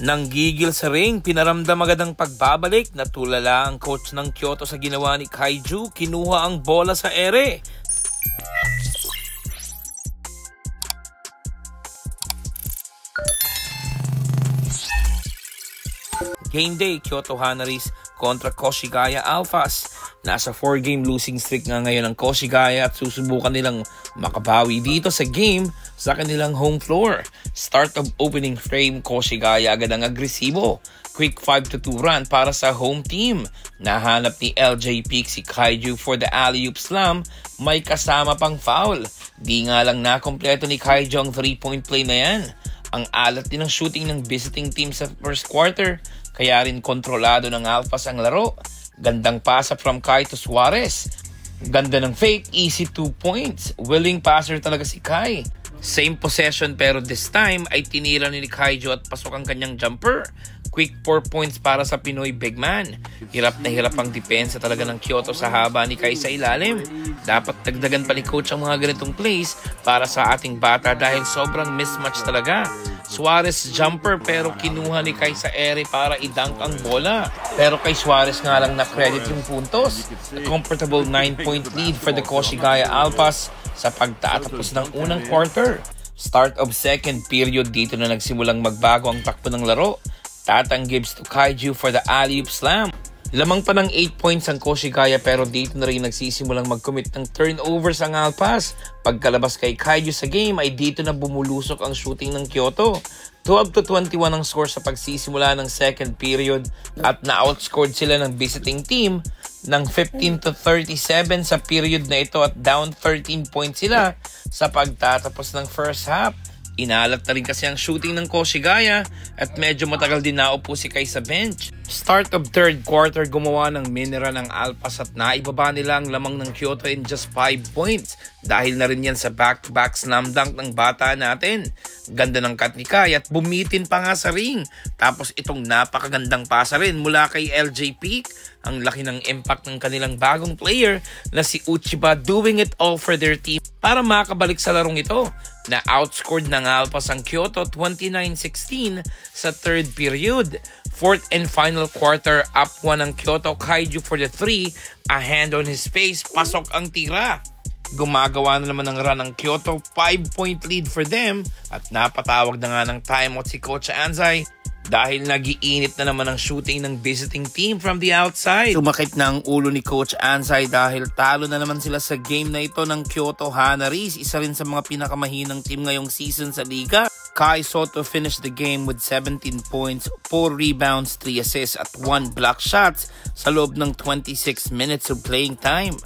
Nanggigil sa ring, pinaramdam agad ang pagbabalik. Natulala ang coach ng Kyoto sa ginawa ni Kaiju. Kinuha ang bola sa ere. Game day, Kyoto Hanaris kontra Koshigaya Alphas. Nasa 4-game losing streak nga ngayon ang Koshigaya at susubukan nilang makabawi dito sa game sa kanilang home floor. Start of opening frame, Koshigaya agad ang agresibo. Quick 5-2 run para sa home team. Nahanap ni LJ Peak si Kaiju for the alley-oop slam. May kasama pang foul. Di nga lang nakompleto ni Kaiju ang 3-point play na yan. Ang alat din ng shooting ng visiting team sa first quarter. Kaya rin kontrolado ng Alphas ang laro. Gandang pasa from Kai to Suarez. Ganda ng fake, easy 2 points. Willing passer talaga si Kai. Same possession pero this time ay tinira ni Kaiju at pasok ang kanyang jumper. Quick 4 points para sa Pinoy big man. Hirap na hirap ang depensa talaga ng Kyoto sa haba ni Kai sa ilalim. Dapat dagdagan pa ni coach ang mga ganitong plays para sa ating bata dahil sobrang mismatch talaga. Suarez jumper pero kinuha ni Kai sa ere para i-dunk ang bola. Pero kay Suarez nga lang na-credit yung puntos. A comfortable 9-point lead for the Koshigaya Alphas sa pagtatapos ng unang quarter. Start of second period, dito na nagsimulang magbago ang takbo ng laro. Tatang gives to Kaiju for the alley-oop slam. Lamang pa ng 8 points ang Koshigaya pero dito na rin nagsisimulang mag-commit ng turnovers ang Alphas. Pagkalabas kay Kaiju sa game ay dito na bumulusok ang shooting ng Kyoto. 12-21 ang score sa pagsisimula ng second period at na-outscored sila ng visiting team ng 15-37 sa period na ito at down 13 points sila sa pagtatapos ng first half. Inalat na rin kasi ang shooting ng Koshigaya at medyo matagal din naupo si Kai sa bench. Start of third quarter, gumawa ng minera ng Alphas at naibaba nila ang lamang ng Kyoto in just 5 points. Dahil na rin yan sa back-to-back slam dunk ng bata natin. Ganda ng cut ni Kai at bumitin pa nga sa ring. Tapos itong napakagandang pasa rin mula kay LJ Peak. Ang laki ng impact ng kanilang bagong player na si Uchiba, doing it all for their team para makabalik sa larong ito. Na outscored ng Alphas ang Kyoto 29-16 sa third period. Fourth and final quarter, up 1 ang Kyoto. Kaiju for the 3, a hand on his face, pasok ang tira. Gumagawa na naman ng run ng Kyoto, 5-point lead for them at napatawag na nga ng timeout si Coach Anzai dahil nagiinit na naman ang shooting ng visiting team from the outside. Sumakit na ang ulo ni Coach Anzai dahil talo na naman sila sa game na ito ng Kyoto Hanaris, isa rin sa mga pinakamahinang team ngayong season sa liga. Kai Soto finished the game with 17 points, 4 rebounds, 3 assists at 1 block shots sa loob ng 26 minutes of playing time.